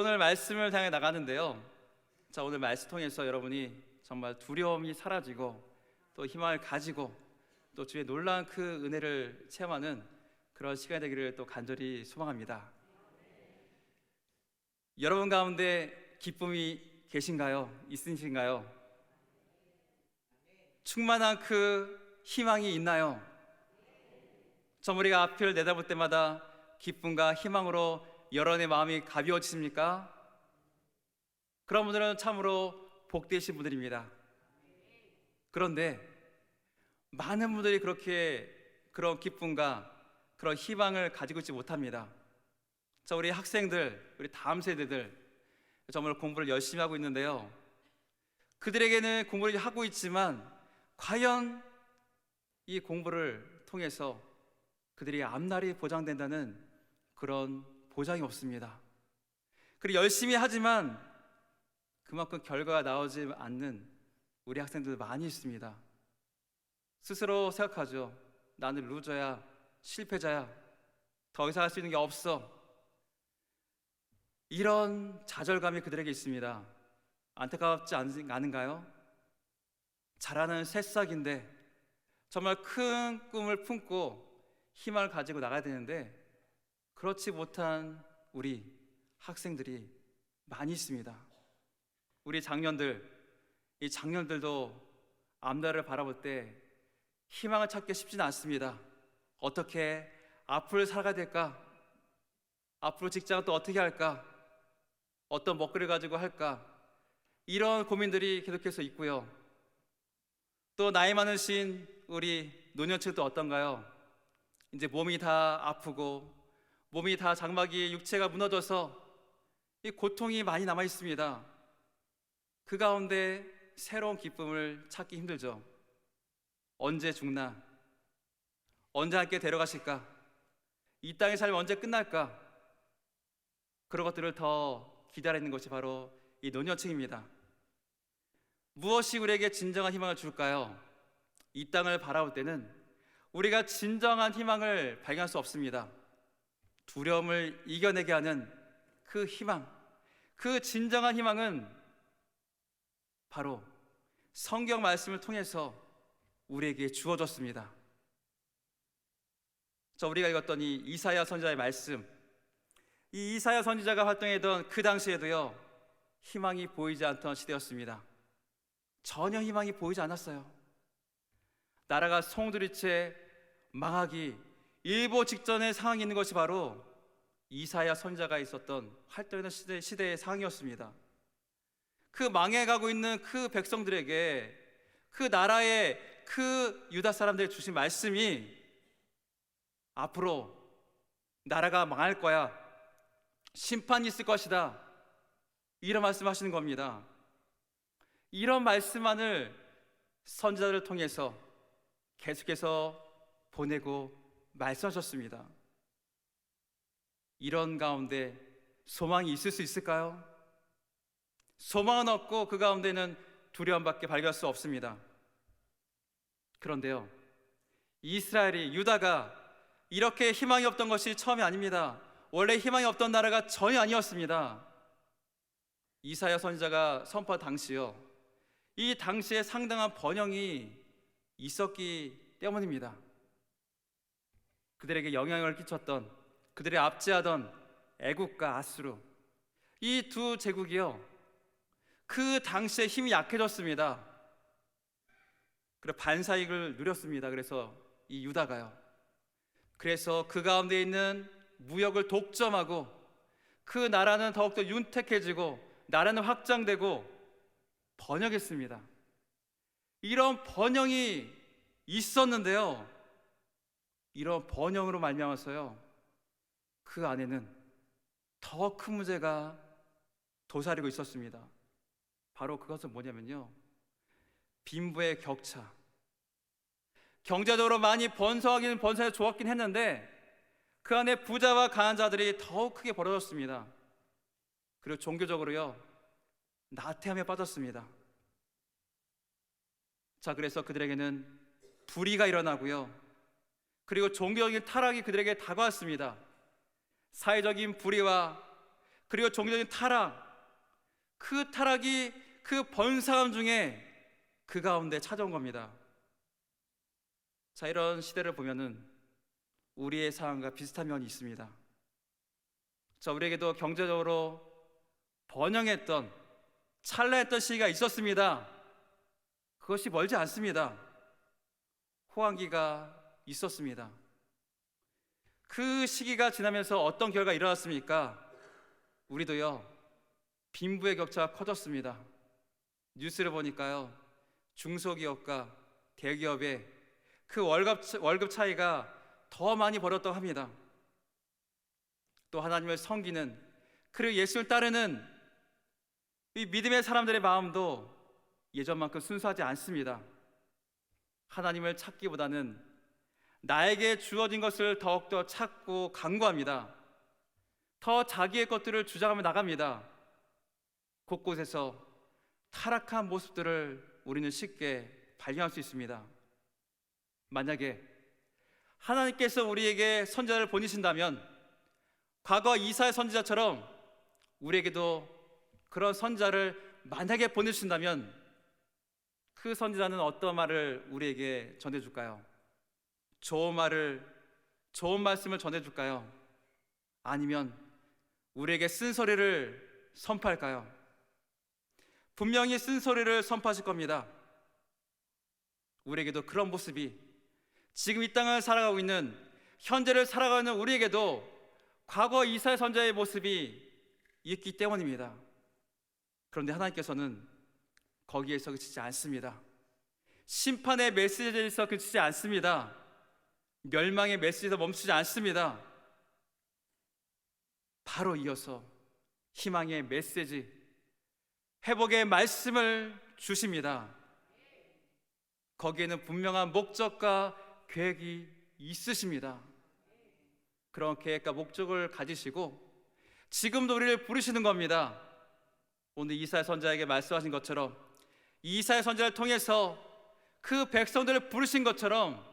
오늘 말씀을 향해 나가는데요. 오늘 말씀 통해서 여러분이 정말 두려움이 사라지고 또 희망을 가지고 또 주의 놀라운 그 은혜를 체험하는 그런 시간이 되기를 또 간절히 소망합니다. 여러분 가운데 기쁨이 계신가요? 있으신가요? 충만한 그 희망이 있나요? 우리가 앞을 내다볼 때마다 기쁨과 희망으로 여러분의 마음이 가벼워지십니까? 그런 분들은 참으로 복되신 분들입니다. 그런데 많은 분들이 그렇게 그런 기쁨과 그런 희망을 가지고 있지 못합니다. 우리 학생들, 우리 다음 세대들 정말 공부를 열심히 하고 있는데요, 그들에게는 공부를 하고 있지만 과연 이 공부를 통해서 그들이 앞날이 보장된다는 그런 보장이 없습니다. 그리고 열심히 하지만 그만큼 결과가 나오지 않는 우리 학생들 많이 있습니다. 스스로 생각하죠. 나는 루저야, 실패자야, 더 이상 할 수 있는 게 없어. 이런 좌절감이 그들에게 있습니다. 안타깝지 않은가요? 자라는 새싹인데 정말 큰 꿈을 품고 희망을 가지고 나가야 되는데 그렇지 못한 우리 학생들이 많이 있습니다. 우리 장년들, 이 장년들도 앞날을 바라볼 때 희망을 찾기 쉽지는 않습니다. 어떻게 앞으로 살아가야 될까? 앞으로 직장은 또 어떻게 할까? 어떤 먹거리를 가지고 할까? 이런 고민들이 계속해서 있고요. 또 나이 많으신 우리 노년층도 어떤가요? 이제 몸이 다 아프고 몸이 다 장막이 육체가 무너져서 이 고통이 많이 남아 있습니다. 그 가운데 새로운 기쁨을 찾기 힘들죠. 언제 죽나? 언제 함께 데려가실까? 이 땅의 삶이 언제 끝날까? 그런 것들을 더 기다리는 것이 바로 이 노년층입니다. 무엇이 우리에게 진정한 희망을 줄까요? 이 땅을 바라볼 때는 우리가 진정한 희망을 발견할 수 없습니다. 두려움을 이겨내게 하는 그 희망, 그 진정한 희망은 바로 성경 말씀을 통해서 우리에게 주어졌습니다. 우리가 읽었던 이 이사야 선지자의 말씀, 이 이사야 선지자가 활동했던 그 당시에도요, 희망이 보이지 않던 시대였습니다. 전혀 희망이 보이지 않았어요. 나라가 송두리째 망하기 일보 직전의 상황이 있는 것이 바로 이사야 선지자가 있었던 활동했던 시대의 상황이었습니다. 그 망해가고 있는 그 백성들에게, 그 나라의 그 유다 사람들이 주신 말씀이 앞으로 나라가 망할 거야, 심판이 있을 것이다, 이런 말씀하시는 겁니다. 이런 말씀만을 선지자들을 통해서 계속해서 보내고 말씀하셨습니다. 이런 가운데 소망이 있을 수 있을까요? 소망은 없고 그 가운데는 두려움밖에 발견할 수 없습니다. 그런데요, 이스라엘이, 유다가 이렇게 희망이 없던 것이 처음이 아닙니다. 원래 희망이 없던 나라가 전혀 아니었습니다. 이사야 선지자가 선포한 당시요, 이 당시에 상당한 번영이 있었기 때문입니다. 그들에게 영향을 끼쳤던, 그들의 압제하던 애국과 아수르, 이 두 제국이요, 그 당시에 힘이 약해졌습니다. 그래서 반사이익을 누렸습니다. 그래서 이 유다가요, 그래서 그 가운데 있는 무역을 독점하고 그 나라는 더욱더 윤택해지고 나라는 확장되고 번영했습니다. 이런 번영이 있었는데요, 이런 번영으로 말미암아서요, 그 안에는 더 큰 문제가 도사리고 있었습니다. 바로 그것은 뭐냐면요, 빈부의 격차. 경제적으로 많이 번성하기는 번성해 좋았긴 했는데 그 안에 부자와 가난한 자들이 더욱 크게 벌어졌습니다. 그리고 종교적으로요, 나태함에 빠졌습니다. 그래서 그들에게는 불의가 일어나고요, 그리고 종교적인 타락이 그들에게 다가왔습니다. 사회적인 불의와 그리고 종교적인 타락, 그 타락이 그 번성함 중에 그 가운데 찾아온 겁니다. 자, 이런 시대를 보면은 우리의 상황과 비슷한 면이 있습니다. 자, 우리에게도 경제적으로 번영했던 찬란했던 시기가 있었습니다. 그것이 멀지 않습니다. 호황기가 있었습니다. 그 시기가 지나면서 어떤 결과가 일어났습니까? 우리도요, 빈부의 격차가 커졌습니다. 뉴스를 보니까요, 중소기업과 대기업의 그 월급 차이가 더 많이 벌었다고 합니다. 또 하나님을 섬기는, 그리고 예수를 따르는 이 믿음의 사람들의 마음도 예전만큼 순수하지 않습니다. 하나님을 찾기보다는 나에게 주어진 것을 더욱더 찾고 강구합니다. 더 자기의 것들을 주장하며 나갑니다. 곳곳에서 타락한 모습들을 우리는 쉽게 발견할 수 있습니다. 만약에 하나님께서 우리에게 선지자를 보내신다면 과거 이사야 선지자처럼 우리에게도 그런 선지자를 만약에 보내주신다면 그 선지자는 어떤 말을 우리에게 전해줄까요? 좋은 말씀을 전해줄까요? 아니면 우리에게 쓴소리를 선포할까요? 분명히 쓴소리를 선포하실 겁니다. 우리에게도 그런 모습이, 지금 이 땅을 살아가고 있는, 현재를 살아가는 우리에게도 과거 이사야 선지자의 모습이 있기 때문입니다. 그런데 하나님께서는 거기에서 그치지 않습니다. 심판의 메시지에서 그치지 않습니다. 멸망의 메시지에서 멈추지 않습니다. 바로 이어서 희망의 메시지, 회복의 말씀을 주십니다. 거기에는 분명한 목적과 계획이 있으십니다. 그런 계획과 목적을 가지시고 지금도 우리를 부르시는 겁니다. 오늘 이사야 선지자에게 말씀하신 것처럼, 이사야 선지자를 통해서 그 백성들을 부르신 것처럼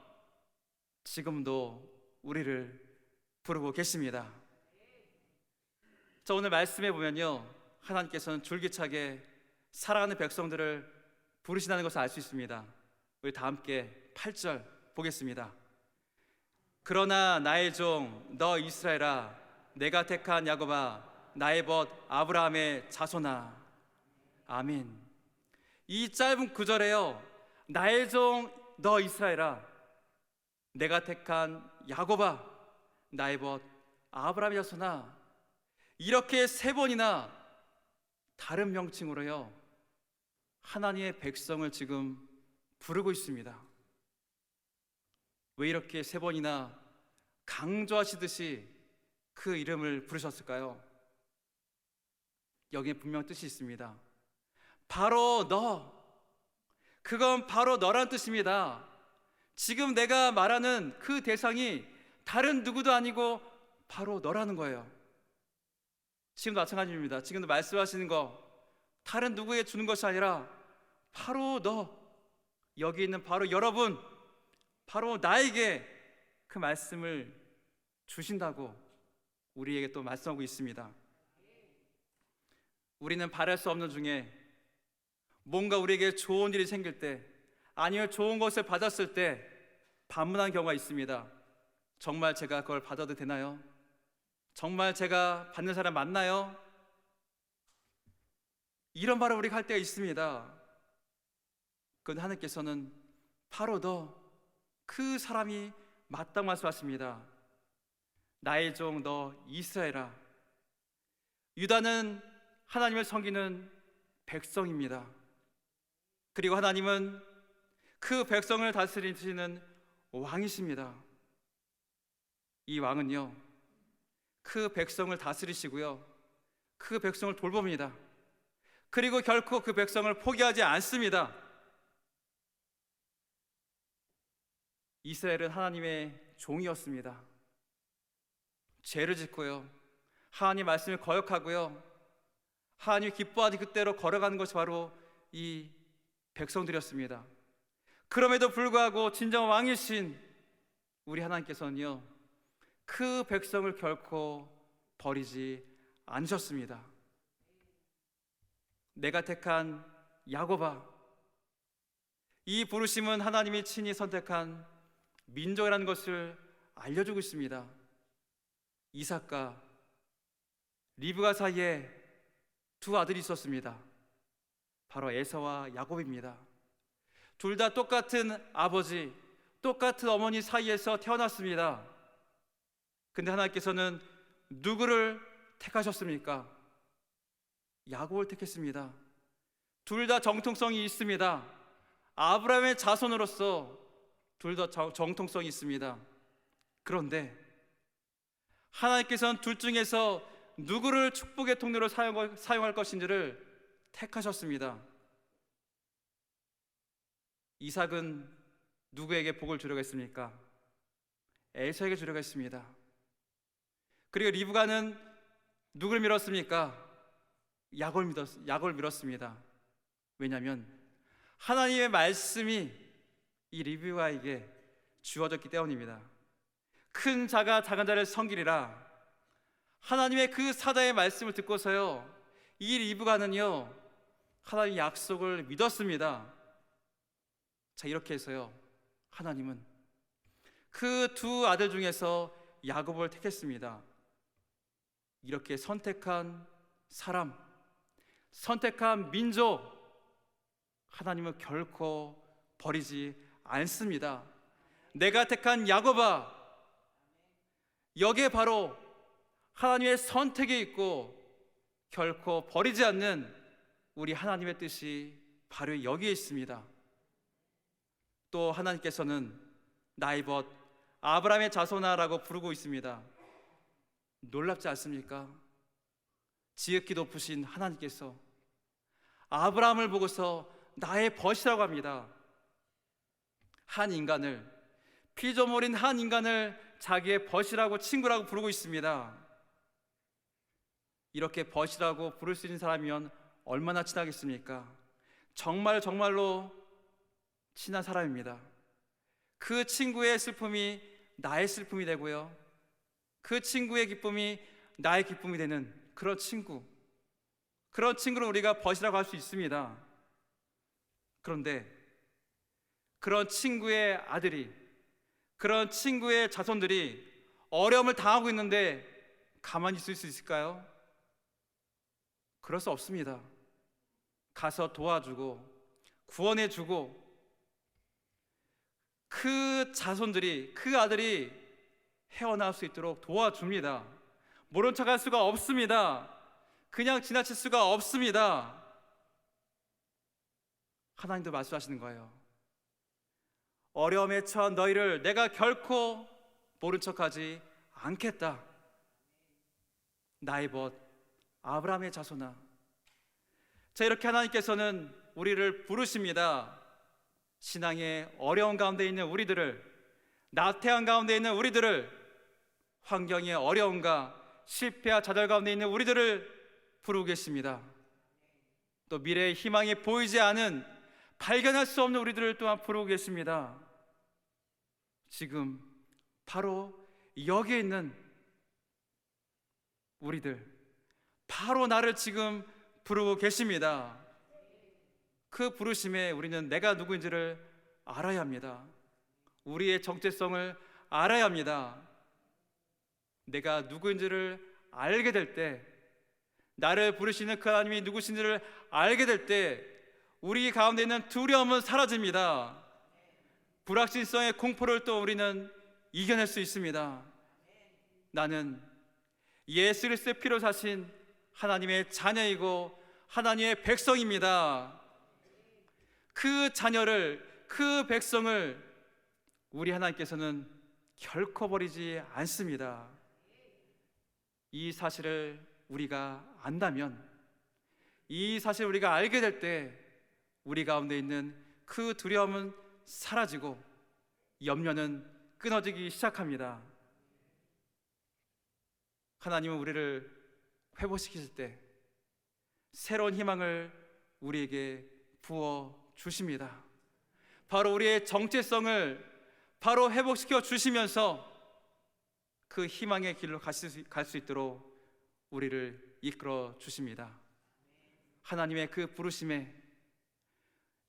지금도 우리를 부르고 계십니다. 자, 오늘 말씀에 보면요, 하나님께서는 줄기차게 살아가는 백성들을 부르신다는 것을 알 수 있습니다. 우리 다 함께 8절 보겠습니다. 그러나 나의 종 너 이스라엘아, 내가 택한 야곱아, 나의 벗 아브라함의 자손아. 아멘. 이 짧은 구절에요, 나의 종 너 이스라엘아, 내가 택한 야곱아, 나의 벗 아브라함의 자손아, 이렇게 세 번이나 다른 명칭으로요 하나님의 백성을 지금 부르고 있습니다. 왜 이렇게 세 번이나 강조하시듯이 그 이름을 부르셨을까요? 여기에 분명 뜻이 있습니다. 바로 너, 그건 바로 너란 뜻입니다. 지금 내가 말하는 그 대상이 다른 누구도 아니고 바로 너라는 거예요. 지금도 마찬가지입니다. 지금도 말씀하시는 거 다른 누구에게 주는 것이 아니라 바로 너, 여기 있는 바로 여러분, 바로 나에게 그 말씀을 주신다고 우리에게 또 말씀하고 있습니다. 우리는 바랄 수 없는 중에 뭔가 우리에게 좋은 일이 생길 때, 아니면 좋은 것을 받았을 때 반문하는 경우가 있습니다. 정말 제가 그걸 받아도 되나요? 정말 제가 받는 사람 맞나요? 이런 말을 우리가 할 때가 있습니다. 그런데 하나님께서는 바로 너, 그 사람이 맞다고 말씀하십니다. 나의 종 너 이스라엘아. 유다는 하나님을 섬기는 백성입니다. 그리고 하나님은 그 백성을 다스리시는 왕이십니다. 이 왕은요 그 백성을 다스리시고요 그 백성을 돌봅니다. 그리고 결코 그 백성을 포기하지 않습니다. 이스라엘은 하나님의 종이었습니다. 죄를 짓고요 하나님 말씀을 거역하고요 하나님이 기뻐하지 그때로 걸어가는 것이 바로 이 백성들이었습니다. 그럼에도 불구하고 진정한 왕이신 우리 하나님께서는요 그 백성을 결코 버리지 않으셨습니다. 내가 택한 야곱아, 이 부르심은 하나님이 친히 선택한 민족이라는 것을 알려주고 있습니다. 이삭과 리브가 사이에 두 아들이 있었습니다. 바로 에서와 야곱입니다. 둘 다 똑같은 아버지, 똑같은 어머니 사이에서 태어났습니다. 근데 하나님께서는 누구를 택하셨습니까? 야곱을 택했습니다. 둘 다 정통성이 있습니다. 아브라함의 자손으로서 둘 다 정통성이 있습니다. 그런데 하나님께서는 둘 중에서 누구를 축복의 통로로 사용할 것인지를 택하셨습니다. 이삭은 누구에게 복을 주려고 했습니까? 에서에게 주려고 했습니다. 그리고 리브가는 누구를 밀었습니까? 야곱을 밀었습니다. 왜냐하면 하나님의 말씀이 이 리브가에게 주어졌기 때문입니다. 큰 자가 작은 자를 섬기리라. 하나님의 그 사자의 말씀을 듣고서요, 이 리브가는요 하나님의 약속을 믿었습니다. 자, 이렇게 해서요 하나님은 그 두 아들 중에서 야곱을 택했습니다. 이렇게 선택한 사람, 선택한 민족, 하나님은 결코 버리지 않습니다. 내가 택한 야곱아, 여기에 바로 하나님의 선택이 있고 결코 버리지 않는 우리 하나님의 뜻이 바로 여기에 있습니다. 또 하나님께서는 나의 벗 아브라함의 자손아라고 부르고 있습니다. 놀랍지 않습니까? 지극히 높으신 하나님께서 아브라함을 보고서 나의 벗이라고 합니다. 한 인간을, 피조물인 한 인간을 자기의 벗이라고, 친구라고 부르고 있습니다. 이렇게 벗이라고 부를 수 있는 사람이면 얼마나 친하겠습니까? 정말로 친한 사람입니다. 그 친구의 슬픔이 나의 슬픔이 되고요, 그 친구의 기쁨이 나의 기쁨이 되는 그런 친구를 우리가 벗이라고 할 수 있습니다. 그런데 그런 친구의 아들이, 그런 친구의 자손들이 어려움을 당하고 있는데 가만히 있을 수 있을까요? 그럴 수 없습니다. 가서 도와주고 구원해주고, 그 자손들이, 그 아들이 헤어나올 수 있도록 도와줍니다. 모른 척할 수가 없습니다. 그냥 지나칠 수가 없습니다. 하나님도 말씀하시는 거예요. 어려움에 처한 너희를 내가 결코 모른 척하지 않겠다. 나의 벗 아브라함의 자손아. 자, 이렇게 하나님께서는 우리를 부르십니다. 신앙의 어려운 가운데 있는 우리들을, 나태한 가운데 있는 우리들을, 환경의 어려움과 실패와 좌절 가운데 있는 우리들을 부르고 계십니다. 또 미래의 희망이 보이지 않은, 발견할 수 없는 우리들을 또한 부르고 계십니다. 지금 바로 여기에 있는 우리들, 바로 나를 지금 부르고 계십니다. 그 부르심에 우리는 내가 누구인지를 알아야 합니다. 우리의 정체성을 알아야 합니다. 내가 누구인지를 알게 될 때, 나를 부르시는 그 하나님이 누구신지를 알게 될 때 우리 가운데 있는 두려움은 사라집니다. 불확실성의 공포를 또 우리는 이겨낼 수 있습니다. 나는 예수 그리스도의 피로 사신 하나님의 자녀이고 하나님의 백성입니다. 그 자녀를, 그 백성을 우리 하나님께서는 결코 버리지 않습니다. 이 사실을 우리가 안다면, 이 사실을 우리가 알게 될 때 우리 가운데 있는 그 두려움은 사라지고 염려는 끊어지기 시작합니다. 하나님은 우리를 회복시키실 때 새로운 희망을 우리에게 부어 주십니다. 바로 우리의 정체성을 바로 회복시켜 주시면서 그 희망의 길로 갈 수 있도록 우리를 이끌어 주십니다. 하나님의 그 부르심에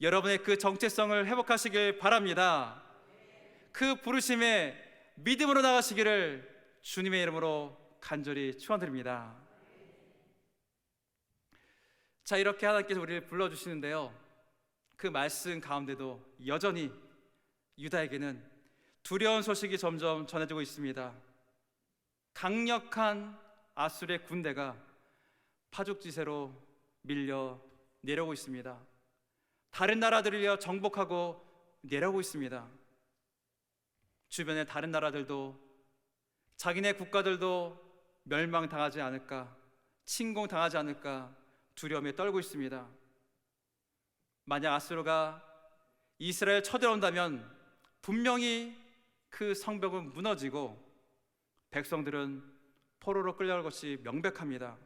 여러분의 그 정체성을 회복하시길 바랍니다. 그 부르심에 믿음으로 나가시기를 주님의 이름으로 간절히 축원드립니다. 자, 이렇게 하나님께서 우리를 불러주시는데요, 그 말씀 가운데도 여전히 유다에게는 두려운 소식이 점점 전해지고 있습니다. 강력한 아수르의 군대가 파죽지세로 밀려 내려오고 있습니다. 다른 나라들을 정복하고 내려오고 있습니다. 주변의 다른 나라들도 자기네 국가들도 멸망당하지 않을까, 침공당하지 않을까 두려움에 떨고 있습니다. 만약 아수르가 이스라엘 쳐들어온다면 분명히 그 성벽은 무너지고 백성들은 포로로 끌려갈 것이 명백합니다.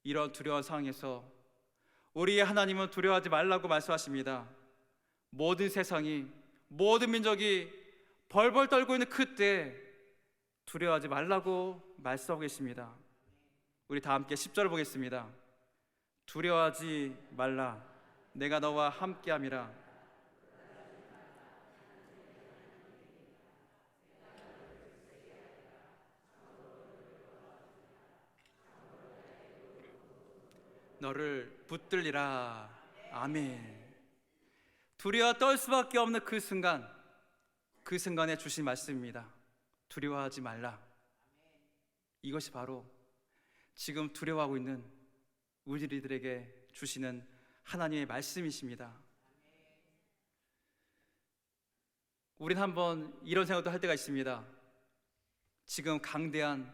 이런 두려운 상황에서 우리의 하나님은 두려워하지 말라고 말씀하십니다. 모든 세상이, 모든 민족이 벌벌 떨고 있는 그때 두려워하지 말라고 말씀하고 계십니다. 우리 다 함께 10절을 보겠습니다. 두려워하지 말라, 내가 너와 함께함이라. 너를 붙들리라. 아멘. 두려워 떨 수밖에 없는 그 순간, 그 순간에 주신 말씀입니다. 두려워하지 말라. 이것이 바로 지금 두려워하고 있는 우리들에게 주시는 하나님의 말씀이십니다. 우린 한번 이런 생각도 할 때가 있습니다. 지금 강대한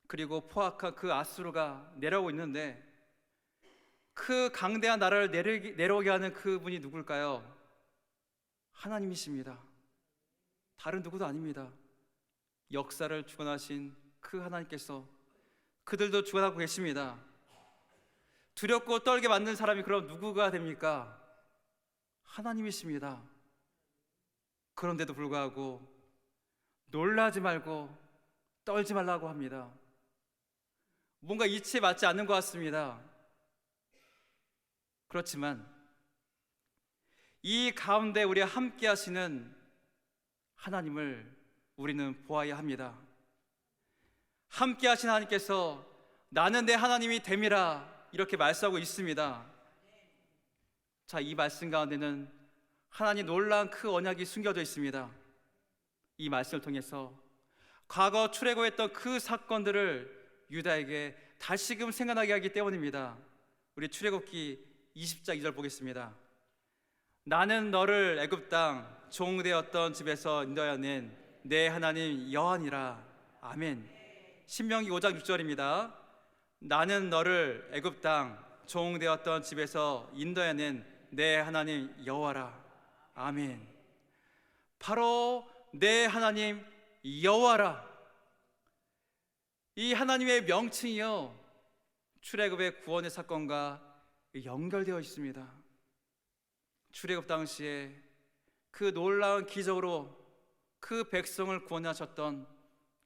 그리고 포악한 그 아수르가 내려오고 있는데 그 강대한 나라를 내려오게 하는 그분이 누굴까요? 하나님이십니다. 다른 누구도 아닙니다. 역사를 주관하신 그 하나님께서 그들도 주관하고 계십니다. 두렵고 떨게 만든 사람이 그럼 누구가 됩니까? 하나님이십니다. 그런데도 불구하고 놀라지 말고 떨지 말라고 합니다. 뭔가 이치에 맞지 않는 것 같습니다. 그렇지만 이 가운데 우리와 함께 하시는 하나님을 우리는 보아야 합니다. 함께 하신 하나님께서 나는 내 하나님이 됨이라 이렇게 말씀하고 있습니다. 자, 이 말씀 가운데는 하나님 놀라운 그 언약이 숨겨져 있습니다. 이 말씀을 통해서 과거 출애굽했던 그 사건들을 유다에게 다시금 생각나게 하기 때문입니다. 우리 출애굽기 20장 2절 보겠습니다. 나는 너를 애굽 땅 종되었던 집에서 인도하여 내 하나님 여호와니라. 아멘. 신명기 5장 6절입니다. 나는 너를 애굽 땅 종되었던 집에서 인도하여 내 하나님 여호와라. 아멘. 바로 내 하나님 여호와라. 이 하나님의 명칭이요, 출애굽의 구원의 사건과 연결되어 있습니다. 출애굽 당시에 그 놀라운 기적으로 그 백성을 구원하셨던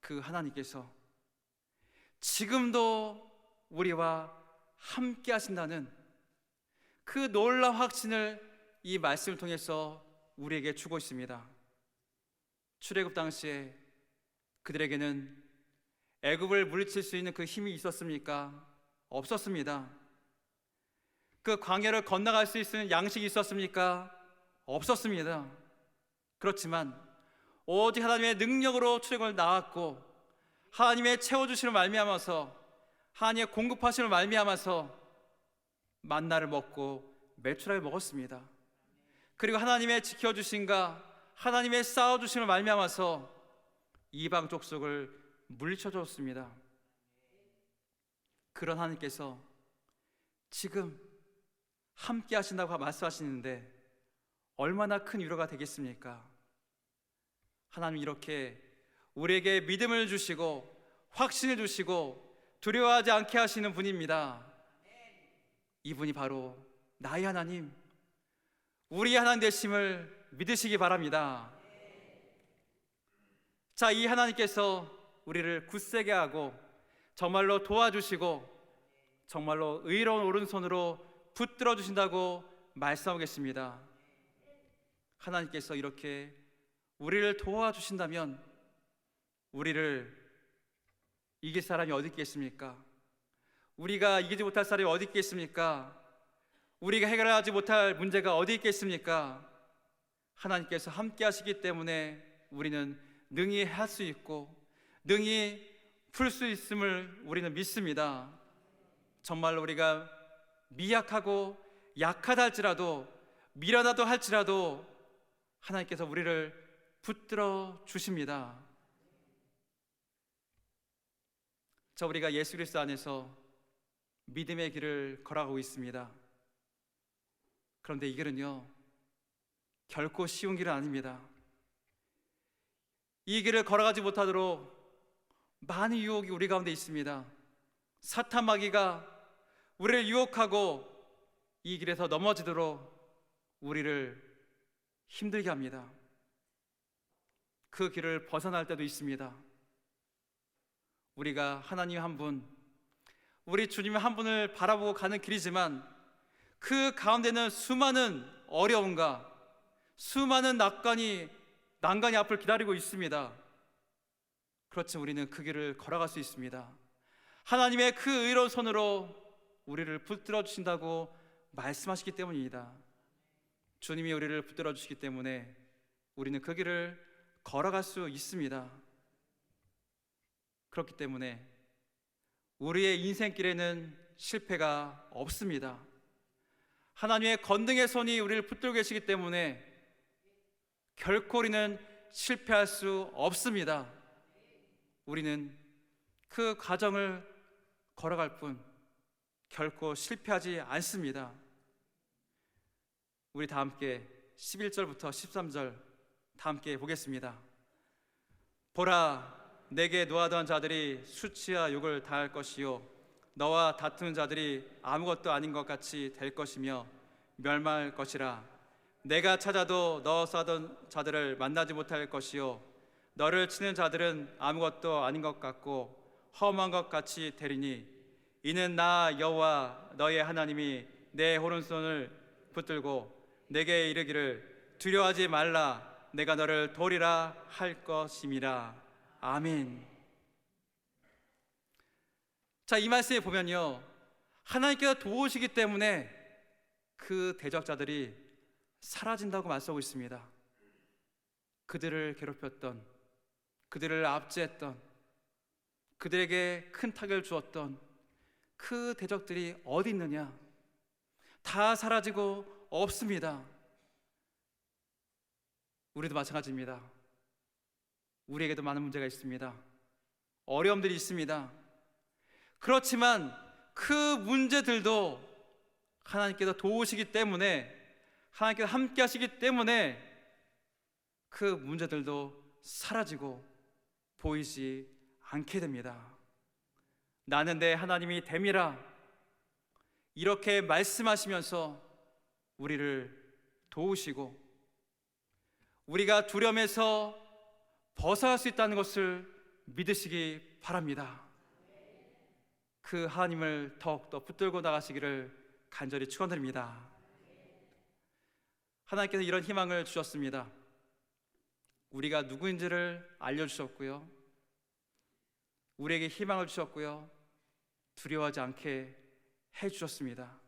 그 하나님께서 지금도 우리와 함께 하신다는 그 놀라운 확신을 이 말씀을 통해서 우리에게 주고 있습니다. 출애굽 당시에 그들에게는 애굽을 물리칠 수 있는 그 힘이 있었습니까? 없었습니다. 그 광야를 건너갈 수 있는 양식이 있었습니까? 없었습니다. 그렇지만 오직 하나님의 능력으로 출애굽을 나왔고 하나님의 채워주심을 말미암아서 하나님의 공급하심을 말미암아서 만나를 먹고 메추라를 먹었습니다. 그리고 하나님의 지켜주심과 하나님의 쌓아주심을 말미암아서 이방 족속을 물리쳐 줬습니다. 그런 하나님께서 지금 함께 하신다고 말씀하시는데 얼마나 큰 위로가 되겠습니까? 하나님 이렇게 우리에게 믿음을 주시고 확신을 주시고 두려워하지 않게 하시는 분입니다. 이분이 바로 나의 하나님, 우리 하나님 되심을 믿으시기 바랍니다. 자, 이 하나님께서 우리를 굳세게 하고 정말로 도와주시고 정말로 의로운 오른손으로 붙들어 주신다고 말씀하고 계십니다. 하나님께서 이렇게 우리를 도와주신다면 우리를 이길 사람이 어디 있겠습니까? 우리가 이기지 못할 사람이 어디 있겠습니까? 우리가 해결하지 못할 문제가 어디 있겠습니까? 하나님께서 함께 하시기 때문에 우리는 능히 할 수 있고 능히 풀 수 있음을 우리는 믿습니다. 정말로 우리가 미약하고 약하다 할지라도 미련하다 할지라도 하나님께서 우리를 붙들어 주십니다. 자, 우리가 예수 그리스도 안에서 믿음의 길을 걸어가고 있습니다. 그런데 이 길은요, 결코 쉬운 길은 아닙니다. 이 길을 걸어가지 못하도록 많은 유혹이 우리 가운데 있습니다. 사탄 마귀가 우리를 유혹하고 이 길에서 넘어지도록 우리를 힘들게 합니다. 그 길을 벗어날 때도 있습니다. 우리가 하나님 한 분, 우리 주님 한 분을 바라보고 가는 길이지만 그 가운데는 수많은 어려움과 수많은 난간이 앞을 기다리고 있습니다. 그렇지, 우리는 그 길을 걸어갈 수 있습니다. 하나님의 그 의로운 손으로 우리를 붙들어 주신다고 말씀하시기 때문입니다. 주님이 우리를 붙들어 주시기 때문에 우리는 그 길을 걸어갈 수 있습니다. 그렇기 때문에 우리의 인생길에는 실패가 없습니다. 하나님의 건등의 손이 우리를 붙들고 계시기 때문에 결코 우리는 실패할 수 없습니다. 우리는 그 과정을 걸어갈 뿐 결코 실패하지 않습니다. 우리 다 함께 11절부터 13절 다 함께 보겠습니다. 보라, 내게 노하던 자들이 수치와 욕을 당할 것이요 너와 다투는 자들이 아무것도 아닌 것 같이 될 것이며 멸망할 것이라. 내가 찾아도 너 싸던 자들을 만나지 못할 것이요 너를 치는 자들은 아무것도 아닌 것 같고 험한 것 같이 되리니 이는 나 여호와 너의 하나님이 내 오른손을 붙들고 내게 이르기를 두려워하지 말라, 내가 너를 도리라 할 것임이라. 아멘. 자, 이 말씀에 보면요, 하나님께서 도우시기 때문에 그 대적자들이 사라진다고 말씀하고 있습니다. 그들을 괴롭혔던, 그들을 압제했던, 그들에게 큰 타격을 주었던 그 대적들이 어디 있느냐? 다 사라지고 없습니다. 우리도 마찬가지입니다. 우리에게도 많은 문제가 있습니다. 어려움들이 있습니다. 그렇지만 그 문제들도 하나님께서 도우시기 때문에, 하나님께서 함께 하시기 때문에 그 문제들도 사라지고 보이지 않게 됩니다. 나는 내 하나님이 됨이라, 이렇게 말씀하시면서 우리를 도우시고 우리가 두려움에서 벗어날 수 있다는 것을 믿으시기 바랍니다. 그 하나님을 더욱더 붙들고 나가시기를 간절히 축원드립니다. 하나님께서 이런 희망을 주셨습니다. 우리가 누구인지를 알려주셨고요, 우리에게 희망을 주셨고요, 두려워하지 않게 해주셨습니다.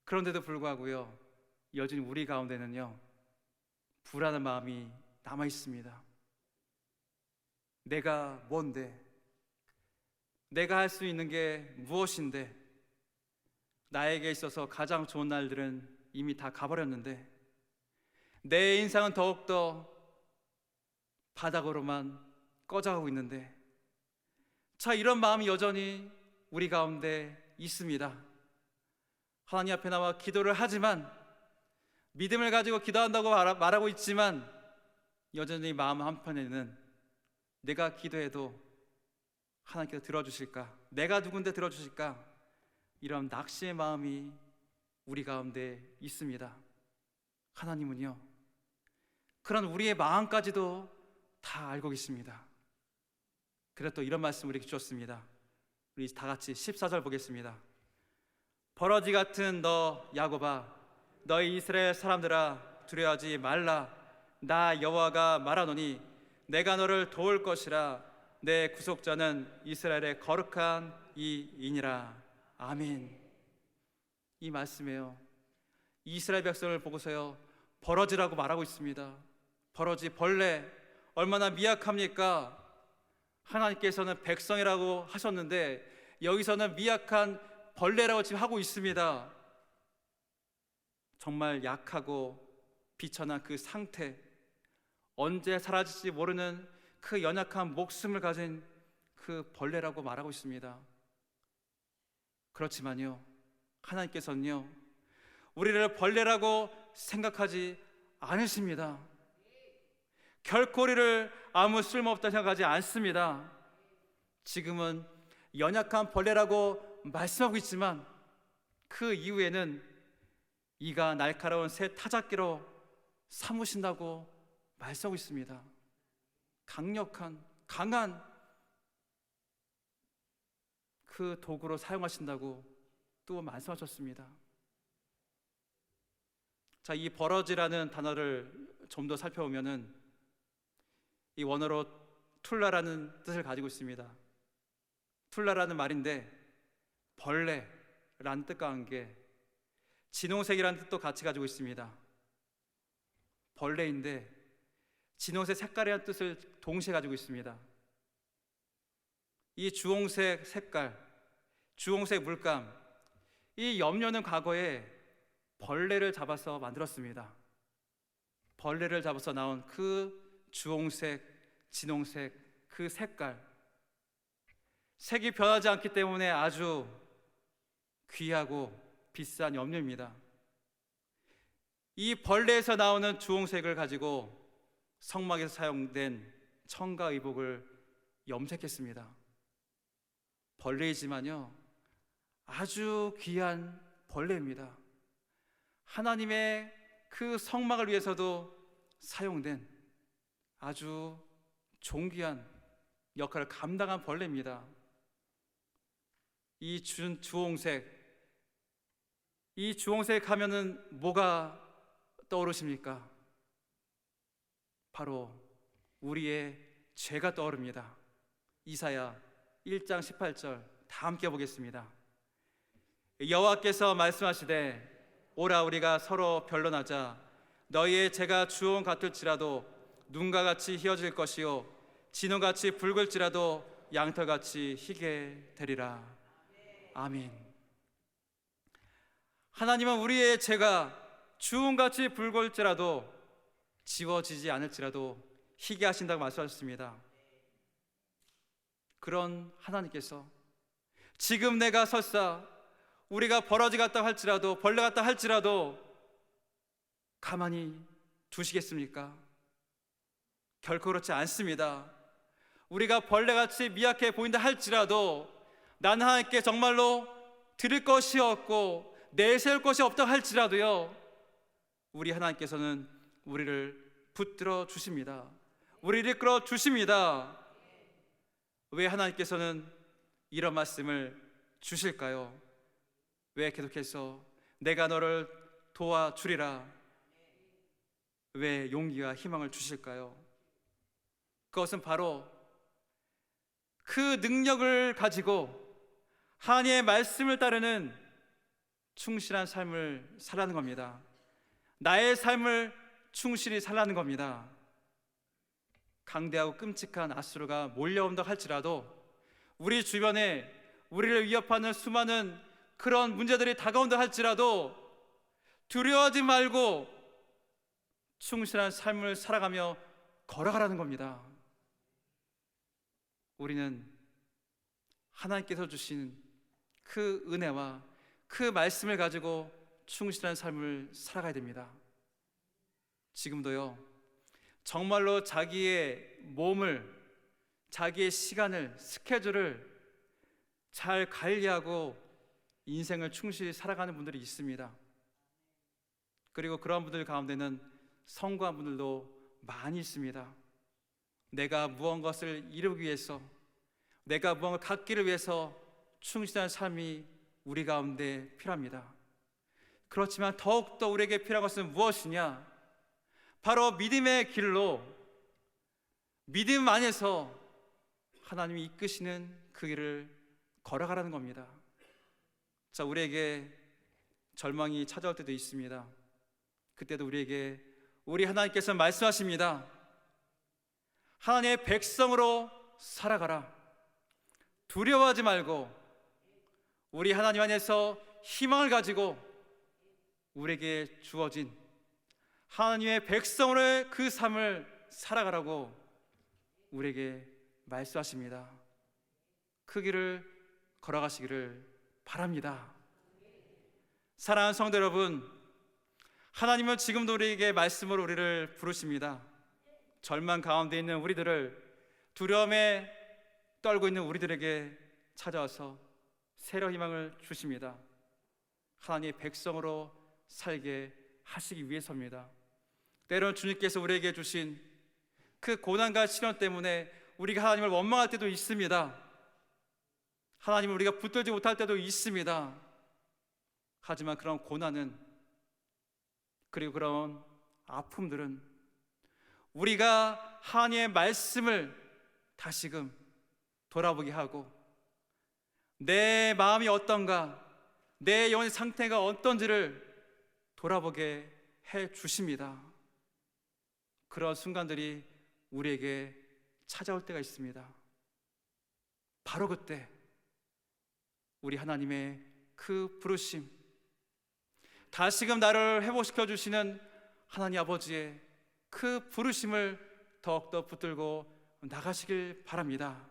그런데도 불구하고요, 여전히 우리 가운데는요, 불안한 마음이 남아 있습니다. 내가 뭔데? 내가 할 수 있는 게 무엇인데? 나에게 있어서 가장 좋은 날들은 이미 다 가버렸는데 내 인생은 더욱더 바닥으로만 꺼져가고 있는데, 자, 이런 마음이 여전히 우리 가운데 있습니다. 하나님 앞에 나와 기도를 하지만, 믿음을 가지고 기도한다고 말하고 있지만 여전히 마음 한편에는 내가 기도해도 하나님께서 들어주실까? 내가 누군데 들어주실까? 이런 낙심의 마음이 우리 가운데 있습니다. 하나님은요, 그런 우리의 마음까지도 다 알고 계십니다. 그래서 또 이런 말씀 우리에게 주셨습니다. 우리 다 같이 14절 보겠습니다. 버러지 같은 너 야곱아, 너희 이스라엘 사람들아, 두려워하지 말라. 나 여호와가 말하노니 내가 너를 도울 것이라. 내 구속자는 이스라엘의 거룩한 이이니라. 아멘. 이 말씀이에요. 이스라엘 백성을 보고서요, 버러지라고 말하고 있습니다. 버러지, 벌레, 얼마나 미약합니까? 하나님께서는 백성이라고 하셨는데 여기서는 미약한 벌레라고 지금 하고 있습니다. 정말 약하고 비천한 그 상태, 언제 사라질지 모르는 그 연약한 목숨을 가진 그 벌레라고 말하고 있습니다. 그렇지만요, 하나님께서는요, 우리를 벌레라고 생각하지 않으십니다. 결코 우리를 아무 쓸모없다 생각하지 않습니다. 지금은 연약한 벌레라고 말씀하고 있지만 그 이후에는 이가 날카로운 새 타작기로 삼으신다고 말씀하고 있습니다. 강력한, 강한 그 도구로 사용하신다고 또 말씀하셨습니다. 자, 이 버러지라는 단어를 좀 더 살펴보면은 이 원어로 툴라라는 뜻을 가지고 있습니다. 툴라라는 말인데 벌레라는 뜻과 함께 진홍색이라는 뜻도 같이 가지고 있습니다. 벌레인데 진홍색 색깔이라는 뜻을 동시에 가지고 있습니다. 이 주홍색 색깔, 주홍색 물감, 이 염료는 과거에 벌레를 잡아서 만들었습니다. 벌레를 잡아서 나온 그 주홍색, 진홍색, 그 색깔, 색이 변하지 않기 때문에 아주 귀하고 비싼 염료입니다. 이 벌레에서 나오는 주홍색을 가지고 성막에서 사용된 청가 의복을 염색했습니다. 벌레이지만요, 아주 귀한 벌레입니다. 하나님의 그 성막을 위해서도 사용된 아주 존귀한 역할을 감당한 벌레입니다. 이 주홍색, 이 주홍색 하면은 뭐가 떠오르십니까? 바로 우리의 죄가 떠오릅니다. 이사야 1장 18절 다 함께 보겠습니다. 여호와께서 말씀하시되 오라 우리가 서로 변론하자. 너희의 죄가 주홍 같을지라도 눈과 같이 희어질 것이요 진홍같이 붉을지라도 양털같이 희게 되리라. 아멘. 하나님은 우리의 죄가 주홍같이 붉을지라도 지워지지 않을지라도 희게 하신다고 말씀하셨습니다. 그런 하나님께서 지금 내가 설사 우리가 버러지 같다 할지라도 벌레 같다 할지라도 가만히 두시겠습니까? 결코 그렇지 않습니다. 우리가 벌레같이 미약해 보인다 할지라도 나는 하나님께 정말로 드릴 것이 없고 내세울 것이 없다 할지라도요, 우리 하나님께서는 우리를 붙들어 주십니다. 우리를 이끌어 주십니다. 왜 하나님께서는 이런 말씀을 주실까요? 왜 계속해서 내가 너를 도와주리라, 왜 용기와 희망을 주실까요? 그것은 바로 그 능력을 가지고 하나님의 말씀을 따르는 충실한 삶을 살라는 겁니다. 나의 삶을 충실히 살라는 겁니다. 강대하고 끔찍한 아수르가 몰려온다 할지라도 우리 주변에 우리를 위협하는 수많은 그런 문제들이 다가온다 할지라도 두려워하지 말고 충실한 삶을 살아가며 걸어가라는 겁니다. 우리는 하나님께서 주신 그 은혜와 그 말씀을 가지고 충실한 삶을 살아가야 됩니다. 지금도요, 정말로 자기의 몸을, 자기의 시간을, 스케줄을 잘 관리하고 인생을 충실히 살아가는 분들이 있습니다. 그리고 그런 분들 가운데는 성공한 분들도 많이 있습니다. 내가 무언가를 이루기 위해서, 내가 무언가를 갖기를 위해서 충실한 삶이 우리 가운데 필요합니다. 그렇지만 더욱더 우리에게 필요한 것은 무엇이냐? 바로 믿음의 길로, 믿음 안에서 하나님이 이끄시는 그 길을 걸어가라는 겁니다. 자, 우리에게 절망이 찾아올 때도 있습니다. 그때도 우리에게 우리 하나님께서 말씀하십니다. 하나님의 백성으로 살아가라. 두려워하지 말고 우리 하나님 안에서 희망을 가지고 우리에게 주어진 하나님의 백성으로의 그 삶을 살아가라고 우리에게 말씀하십니다. 그 길을 걸어가시기를 바랍니다. 사랑하는 성도 여러분, 하나님은 지금도 우리에게 말씀으로 우리를 부르십니다. 절망 가운데 있는 우리들을, 두려움에 떨고 있는 우리들에게 찾아와서 새로운 희망을 주십니다. 하나님의 백성으로 살게 하시기 위해서입니다. 때로는 주님께서 우리에게 주신 그 고난과 시련 때문에 우리가 하나님을 원망할 때도 있습니다. 하나님을 우리가 붙들지 못할 때도 있습니다. 하지만 그런 고난은, 그리고 그런 아픔들은 우리가 하나님의 말씀을 다시금 돌아보게 하고 내 마음이 어떤가, 내 영혼의 상태가 어떤지를 돌아보게 해 주십니다. 그런 순간들이 우리에게 찾아올 때가 있습니다. 바로 그때 우리 하나님의 그 부르심, 다시금 나를 회복시켜 주시는 하나님 아버지의 그 부르심을 더욱더 붙들고 나가시길 바랍니다.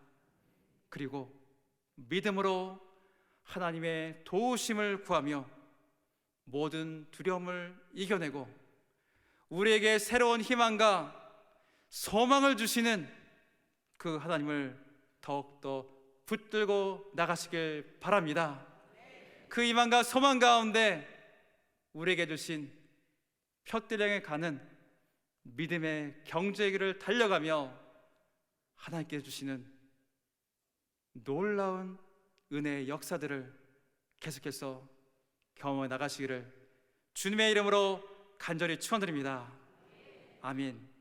그리고 믿음으로 하나님의 도우심을 구하며 모든 두려움을 이겨내고 우리에게 새로운 희망과 소망을 주시는 그 하나님을 더욱더 붙들고 나가시길 바랍니다. 그 희망과 소망 가운데 우리에게 주신 푯대령에 가는 믿음의 경주의 길을 달려가며 하나님께 주시는 놀라운 은혜의 역사들을 계속해서 경험해 나가시기를 주님의 이름으로 간절히 축원드립니다. 아멘.